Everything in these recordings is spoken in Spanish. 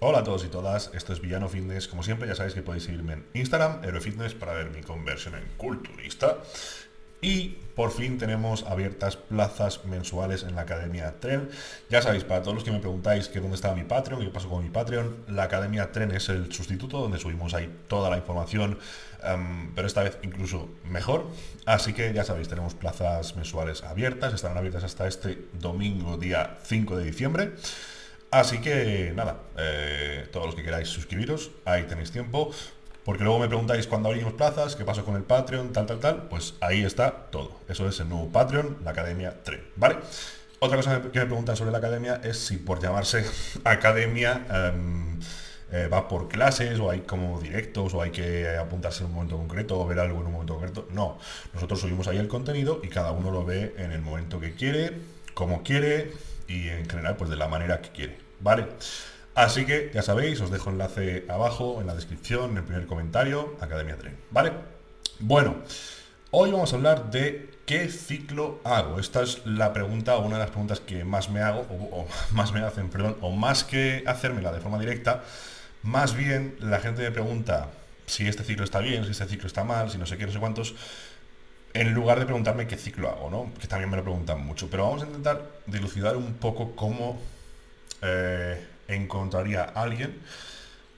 Hola a todos y todas, esto es Villano Fitness. Como siempre, ya sabéis que podéis seguirme en Instagram, Fitness, para ver mi conversión en culturista. Y por fin tenemos abiertas plazas mensuales en la Academia Tren. Ya sabéis, para todos los que me preguntáis que dónde estaba mi Patreon, qué pasó con mi Patreon, la Academia Tren es el sustituto donde subimos ahí toda la información, pero esta vez incluso mejor. Así que ya sabéis, tenemos plazas mensuales abiertas, estarán abiertas hasta este domingo, día 5 de diciembre. Así que nada, todos los que queráis suscribiros, ahí tenéis tiempo. Porque luego me preguntáis cuándo abrimos plazas, qué pasó con el Patreon, tal, pues ahí está todo. Eso es el nuevo Patreon, la Academia Tren, ¿vale? Otra cosa que me preguntan sobre la Academia es si por llamarse Academia va por clases o hay como directos o hay que apuntarse en un momento concreto o ver algo en un momento concreto. No, nosotros subimos ahí el contenido y cada uno lo ve en el momento que quiere, como quiere y en general pues de la manera que quiere, ¿vale? Así que ya sabéis, os dejo enlace abajo en la descripción, en el primer comentario, Academia Tren, ¿vale? Bueno, hoy vamos a hablar de qué ciclo hago. Esta es la pregunta, o una de las preguntas que más me hago, o más me hacen, perdón, o más que hacérmela de forma directa, más bien la gente me pregunta si este ciclo está bien, si este ciclo está mal, si no sé qué, no sé cuántos, en lugar de preguntarme qué ciclo hago, ¿no? Que también me lo preguntan mucho. Pero vamos a intentar dilucidar un poco cómo encontraría a alguien,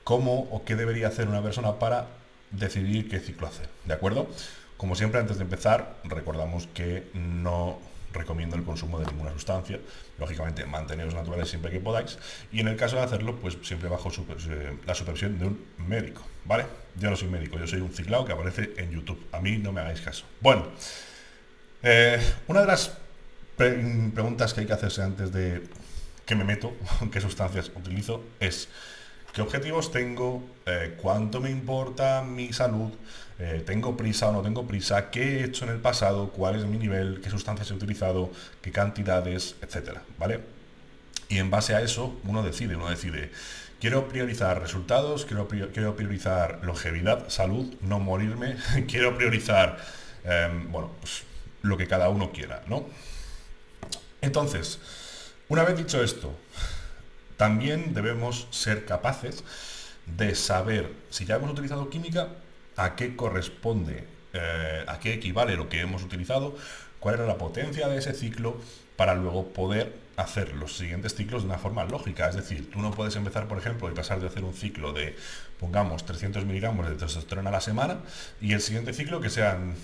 cómo o qué debería hacer una persona para decidir qué ciclo hacer, ¿de acuerdo? Como siempre, antes de empezar, recordamos que no recomiendo el consumo de ninguna sustancia. Lógicamente, manteneros naturales siempre que podáis. Y en el caso de hacerlo, pues siempre bajo la supervisión de un médico, ¿vale? Yo no soy médico, yo soy un ciclado que aparece en YouTube. A mí no me hagáis caso. Bueno, una de las preguntas que hay que hacerse antes de qué me meto, qué sustancias utilizo, es qué objetivos tengo, cuánto me importa mi salud, tengo prisa o no tengo prisa, qué he hecho en el pasado, cuál es mi nivel, qué sustancias he utilizado, qué cantidades, etcétera, ¿vale? Y en base a eso uno decide, quiero priorizar resultados, quiero priorizar longevidad, salud, no morirme, quiero priorizar, bueno, pues lo que cada uno quiera, ¿no? Entonces, una vez dicho esto, también debemos ser capaces de saber si ya hemos utilizado química, a qué corresponde, a qué equivale lo que hemos utilizado, cuál era la potencia de ese ciclo para luego poder hacer los siguientes ciclos de una forma lógica. Es decir, tú no puedes empezar, por ejemplo, y pasar de hacer un ciclo de, pongamos, 300 miligramos de testosterona a la semana y el siguiente ciclo que sean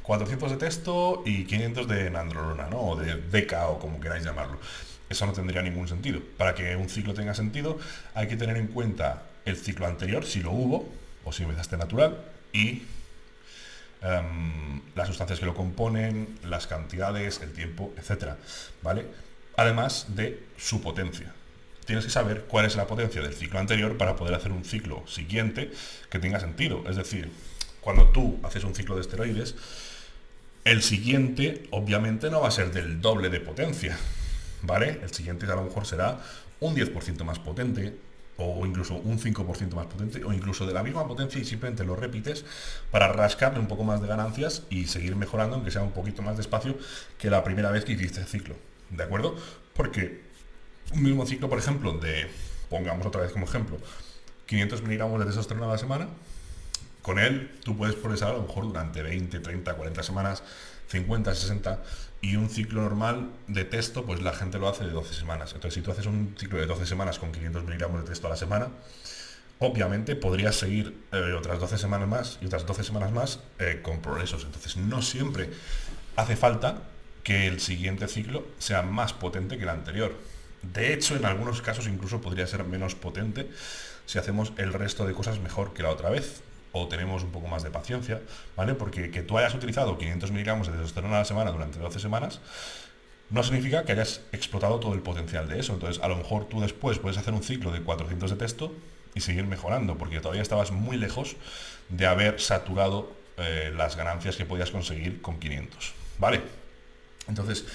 400 de testo y 500 de nandrolona, ¿no? O de deca o como queráis llamarlo. Eso no tendría ningún sentido. Para que un ciclo tenga sentido, hay que tener en cuenta el ciclo anterior, si lo hubo, o si empezaste natural, y las sustancias que lo componen, las cantidades, el tiempo, etcétera, ¿vale? Además de su potencia. Tienes que saber cuál es la potencia del ciclo anterior para poder hacer un ciclo siguiente que tenga sentido. Es decir, cuando tú haces un ciclo de esteroides, el siguiente obviamente no va a ser del doble de potencia, ¿vale? El siguiente a lo mejor será un 10% más potente, o incluso un 5% más potente, o incluso de la misma potencia y simplemente lo repites para rascarle un poco más de ganancias y seguir mejorando, aunque sea un poquito más despacio que la primera vez que hiciste el ciclo, ¿de acuerdo? Porque un mismo ciclo, por ejemplo, de, pongamos otra vez como ejemplo, 500 miligramos de testosterona a la semana, con él tú puedes progresar a lo mejor durante 20, 30, 40 semanas, 50, 60, y un ciclo normal de testo, pues la gente lo hace de 12 semanas. Entonces, si tú haces un ciclo de 12 semanas con 500 miligramos de testo a la semana, obviamente podrías seguir otras 12 semanas más y otras 12 semanas más con progresos. Entonces, no siempre hace falta que el siguiente ciclo sea más potente que el anterior. De hecho, en algunos casos incluso podría ser menos potente si hacemos el resto de cosas mejor que la otra vez o tenemos un poco más de paciencia, ¿vale? Porque que tú hayas utilizado 500 miligramos de testosterona a la semana durante 12 semanas no significa que hayas explotado todo el potencial de eso. Entonces, a lo mejor tú después puedes hacer un ciclo de 400 de testo y seguir mejorando, porque todavía estabas muy lejos de haber saturado las ganancias que podías conseguir con 500, ¿vale? Entonces,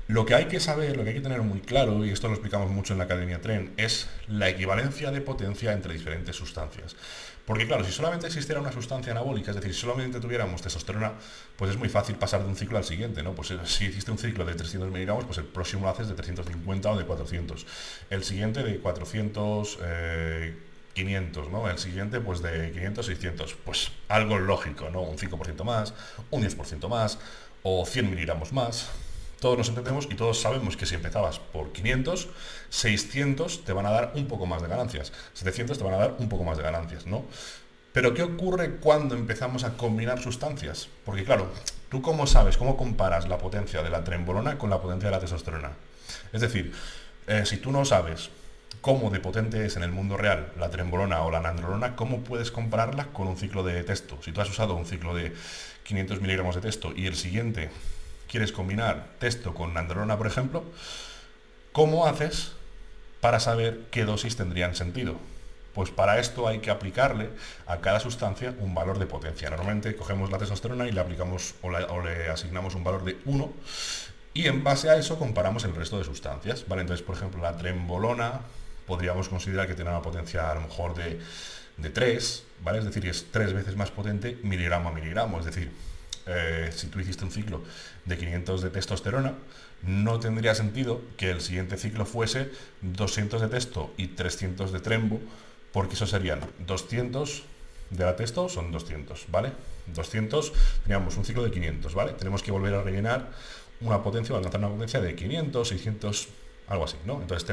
Lo que hay que saber, lo que hay que tener muy claro, y esto lo explicamos mucho en la Academia Tren, es la equivalencia de potencia entre diferentes sustancias. Porque claro, si solamente existiera una sustancia anabólica, es decir, si solamente tuviéramos testosterona, pues es muy fácil pasar de un ciclo al siguiente, ¿no? Pues si hiciste un ciclo de 300 miligramos, pues el próximo lo haces de 350 o de 400. El siguiente de 400, 500, ¿no? El siguiente, pues de 500, 600. Pues algo lógico, ¿no? Un 5% más, un 10% más, o 100 miligramos más. Todos nos entendemos y todos sabemos que si empezabas por 500, 600 te van a dar un poco más de ganancias, 700 te van a dar un poco más de ganancias, ¿no? Pero ¿qué ocurre cuando empezamos a combinar sustancias? Porque claro, ¿tú cómo sabes, cómo comparas la potencia de la trenbolona con la potencia de la testosterona? Es decir, si tú no sabes cómo de potente es en el mundo real la trenbolona o la nandrolona, ¿cómo puedes compararla con un ciclo de testo? Si tú has usado un ciclo de 500 miligramos de testo y el siguiente quieres combinar testo con nandrolona, por ejemplo, ¿cómo haces para saber qué dosis tendrían sentido? Pues para esto hay que aplicarle a cada sustancia un valor de potencia. Normalmente cogemos la testosterona y le aplicamos o le asignamos un valor de 1 y en base a eso comparamos el resto de sustancias. ¿Vale? Entonces, por ejemplo, la trenbolona podríamos considerar que tiene una potencia a lo mejor de 3, ¿vale? Es decir, es 3 veces más potente miligramo a miligramo. Es decir, si tú hiciste un ciclo de 500 de testosterona, no tendría sentido que el siguiente ciclo fuese 200 de testo y 300 de trembo, porque eso serían 200 de la testo, son 200, ¿vale? 200, teníamos un ciclo de 500, ¿vale? Tenemos que volver a rellenar una potencia o alcanzar una potencia de 500, 600, algo así, ¿no? Entonces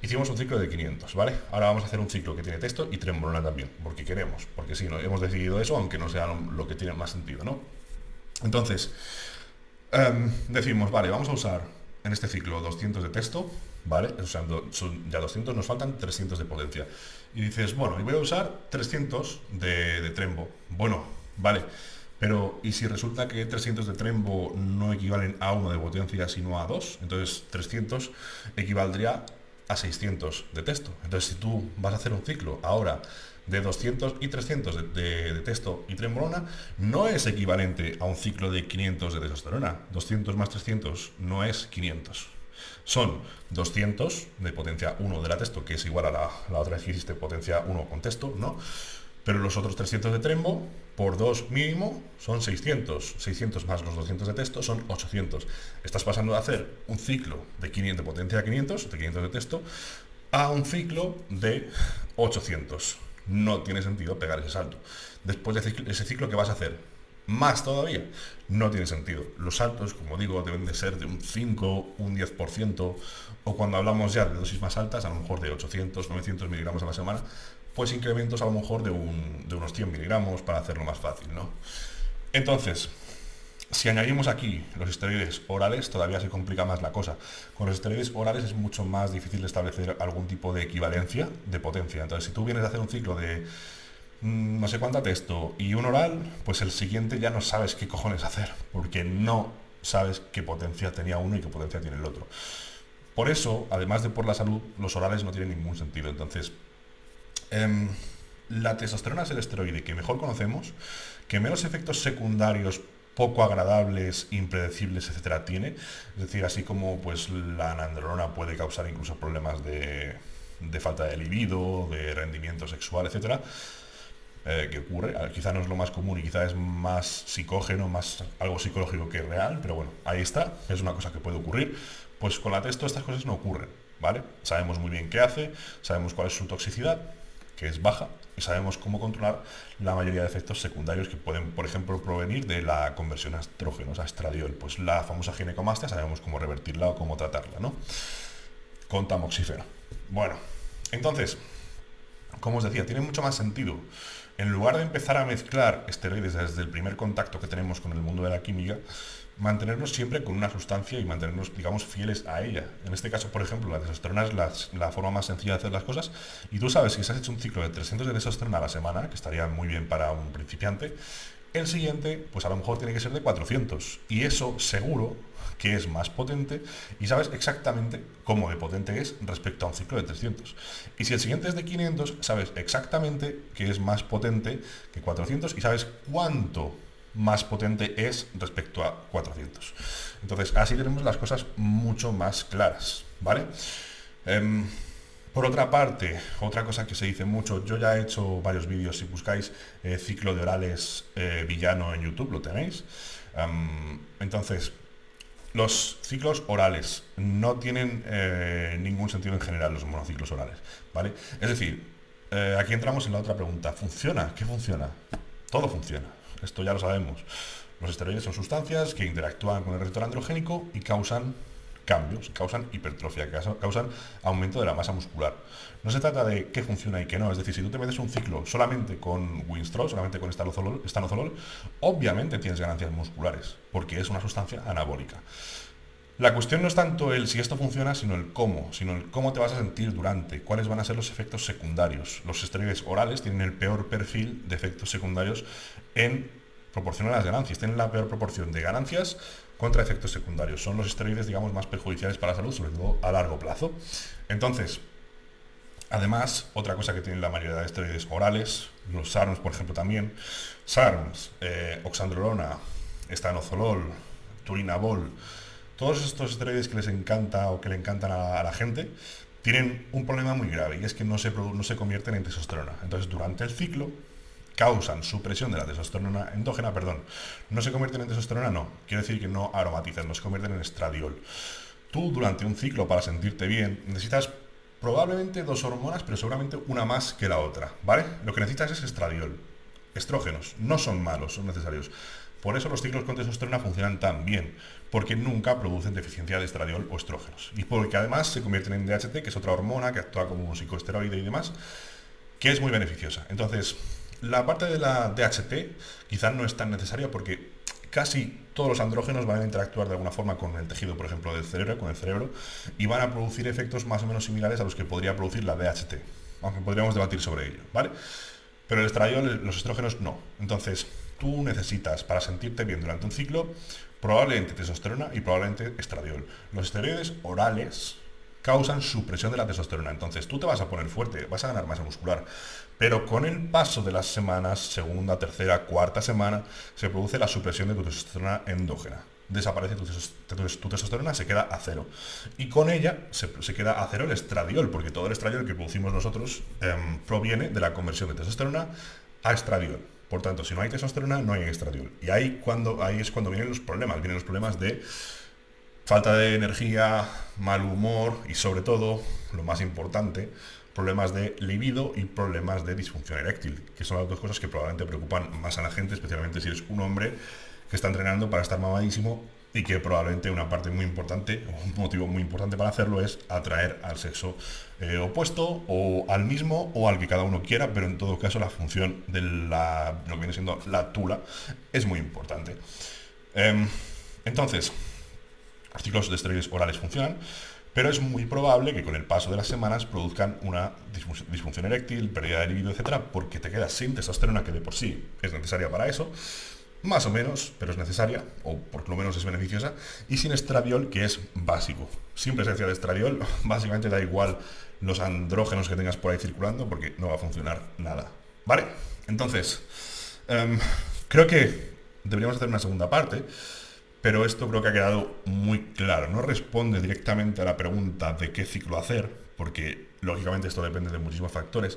hicimos un ciclo de 500, ¿vale? Ahora vamos a hacer un ciclo que tiene testo y trembolona también, porque queremos, porque sí, ¿no? Hemos decidido eso, aunque no sea lo que tiene más sentido, ¿no? Entonces, decimos, vale, vamos a usar en este ciclo 200 de testo, ¿vale? O sea, son ya 200, nos faltan 300 de potencia. Y dices, bueno, y voy a usar 300 de trembo. Bueno, vale, pero ¿y si resulta que 300 de trembo no equivalen a 1 de potencia, sino a 2? Entonces 300 equivaldría a 600 de testo. Entonces, si tú vas a hacer un ciclo ahora de 200 y 300 de testo y trembolona, no es equivalente a un ciclo de 500 de testosterona. 200 más 300 no es 500. Son 200 de potencia 1 de la testo, que es igual a la otra vez que hiciste potencia 1 con testo, ¿no? Pero los otros 300 de trembo, por 2 mínimo, son 600. 600 más los 200 de testo son 800. Estás pasando de hacer un ciclo de 500, de potencia 500, de 500 de testo, a un ciclo de 800. No tiene sentido pegar ese salto. Después de ese ciclo, ¿qué vas a hacer? Más todavía. No tiene sentido. Los saltos, como digo, deben de ser de un 5, un 10%, o cuando hablamos ya de dosis más altas, a lo mejor de 800, 900 miligramos a la semana, pues incrementos a lo mejor de unos 100 miligramos para hacerlo más fácil, ¿no? Entonces, si añadimos aquí los esteroides orales, todavía se complica más la cosa. Con los esteroides orales es mucho más difícil establecer algún tipo de equivalencia de potencia. Entonces, si tú vienes a hacer un ciclo de no sé cuánta testo y un oral, pues el siguiente ya no sabes qué cojones hacer, porque no sabes qué potencia tenía uno y qué potencia tiene el otro. Por eso, además de por la salud, los orales no tienen ningún sentido. Entonces, la testosterona es el esteroide que mejor conocemos, que menos efectos secundarios poco agradables, impredecibles, etcétera, tiene. Es decir, así como pues la nandrolona puede causar incluso problemas de falta de libido, de rendimiento sexual, etcétera, que ocurre. Quizá no es lo más común y quizá es más psicógeno, más algo psicológico que real, pero bueno, ahí está, es una cosa que puede ocurrir. Pues con la testo estas cosas no ocurren, ¿vale? Sabemos muy bien qué hace, sabemos cuál es su toxicidad, que es baja, y sabemos cómo controlar la mayoría de efectos secundarios que pueden, por ejemplo, provenir de la conversión a estrógenos, a estradiol. Pues la famosa ginecomastia, sabemos cómo revertirla o cómo tratarla, ¿no? Con tamoxifeno. Bueno, entonces, como os decía, tiene mucho más sentido. En lugar de empezar a mezclar esteroides desde el primer contacto que tenemos con el mundo de la química, mantenernos siempre con una sustancia y mantenernos, digamos, fieles a ella. En este caso, por ejemplo, la testosterona es la forma más sencilla de hacer las cosas, y tú sabes que si has hecho un ciclo de 300 de testosterona a la semana, que estaría muy bien para un principiante, el siguiente, pues a lo mejor tiene que ser de 400, y eso seguro que es más potente, y sabes exactamente cómo de potente es respecto a un ciclo de 300. Y si el siguiente es de 500, sabes exactamente que es más potente que 400, y sabes cuánto más potente es respecto a 400. Entonces, así tenemos las cosas mucho más claras, ¿vale? Por otra parte, otra cosa que se dice mucho, yo ya he hecho varios vídeos, si buscáis ciclo de orales villano en YouTube, lo tenéis. Entonces, los ciclos orales no tienen ningún sentido en general, los monociclos orales, ¿vale? Es decir, aquí entramos en la otra pregunta. ¿Funciona? ¿Qué funciona? Todo funciona. Esto ya lo sabemos. Los esteroides son sustancias que interactúan con el receptor androgénico y causan cambios, causan hipertrofia, causan aumento de la masa muscular. No se trata de qué funciona y qué no. Es decir, si tú te metes un ciclo solamente con Winstrol, solamente con estanozolol, obviamente tienes ganancias musculares, porque es una sustancia anabólica. La cuestión no es tanto el si esto funciona, sino el cómo te vas a sentir durante, cuáles van a ser los efectos secundarios. Los esteroides orales tienen el peor perfil de efectos secundarios en proporción a las ganancias, tienen la peor proporción de ganancias contra efectos secundarios. Son los esteroides, digamos, más perjudiciales para la salud, sobre todo a largo plazo. Entonces, además, otra cosa que tienen la mayoría de esteroides orales, los SARMs, por ejemplo, también, SARMs, oxandrolona, estanozolol, turinabol, todos estos esteroides que les encanta o que le encantan a la gente, tienen un problema muy grave, y es que no se convierten en testosterona. Entonces, durante el ciclo, causan supresión de la testosterona endógena, no se convierten en testosterona, no, quiere decir que no aromatizan, no se convierten en estradiol. Tú durante un ciclo, para sentirte bien, necesitas probablemente 2 hormonas, pero seguramente una más que la otra, ¿vale? Lo que necesitas es estradiol. Estrógenos no son malos, son necesarios. Por eso los ciclos con testosterona funcionan tan bien, porque nunca producen deficiencia de estradiol o estrógenos. Y porque además se convierten en DHT, que es otra hormona que actúa como un psicoesteroide y demás, que es muy beneficiosa. Entonces, la parte de la DHT quizás no es tan necesaria porque casi todos los andrógenos van a interactuar de alguna forma con el tejido, por ejemplo, del cerebro, con el cerebro, y van a producir efectos más o menos similares a los que podría producir la DHT, aunque podríamos debatir sobre ello, ¿vale? Pero el estradiol, los estrógenos, no. Entonces, tú necesitas, para sentirte bien durante un ciclo, probablemente testosterona y probablemente estradiol. Los esteroides orales causan supresión de la testosterona. Entonces tú te vas a poner fuerte, vas a ganar masa muscular. Pero con el paso de las semanas, segunda, tercera, cuarta semana, se produce la supresión de tu testosterona endógena. Desaparece tu testosterona, se queda a cero. Y con ella se queda a cero el estradiol, porque todo el estradiol que producimos nosotros proviene de la conversión de testosterona a estradiol. Por tanto, si no hay testosterona, no hay estradiol. Y ahí es cuando vienen los problemas de falta de energía, mal humor y sobre todo, lo más importante, problemas de libido y problemas de disfunción eréctil, que son las dos cosas que probablemente preocupan más a la gente, especialmente si eres un hombre que está entrenando para estar mamadísimo y que probablemente una parte muy importante, o un motivo muy importante para hacerlo es atraer al sexo opuesto o al mismo o al que cada uno quiera, pero en todo caso la función de lo que viene siendo la tula es muy importante. Entonces, los ciclos de esteroides orales funcionan, pero es muy probable que con el paso de las semanas produzcan una disfunción eréctil, pérdida de libido, etcétera, porque te quedas sin testosterona, que de por sí es necesaria para eso, más o menos, pero es necesaria, o por lo menos es beneficiosa, y sin estradiol, que es básico. Sin presencia de estradiol, básicamente da igual los andrógenos que tengas por ahí circulando, porque no va a funcionar nada. ¿Vale? Entonces, creo que deberíamos hacer una segunda parte, pero esto creo que ha quedado muy claro. No responde directamente a la pregunta de qué ciclo hacer, porque lógicamente esto depende de muchísimos factores.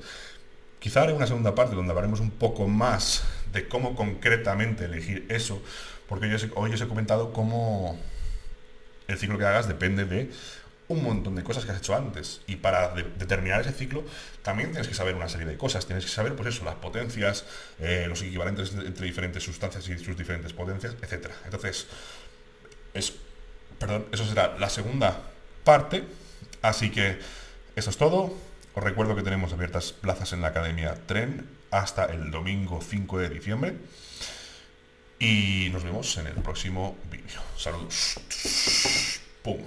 Quizá haré una segunda parte donde hablaremos un poco más de cómo concretamente elegir eso, porque hoy os he comentado cómo el ciclo que hagas depende de un montón de cosas que has hecho antes, y para determinar ese ciclo también tienes que saber una serie de cosas. Tienes que saber, pues eso, las potencias, los equivalentes entre diferentes sustancias y sus diferentes potencias, etcétera. Entonces, eso será la segunda parte, así que eso es todo. Os recuerdo que tenemos abiertas plazas en la Academia Tren hasta el domingo 5 de diciembre. Y nos vemos en el próximo vídeo. Saludos. ¡Pum!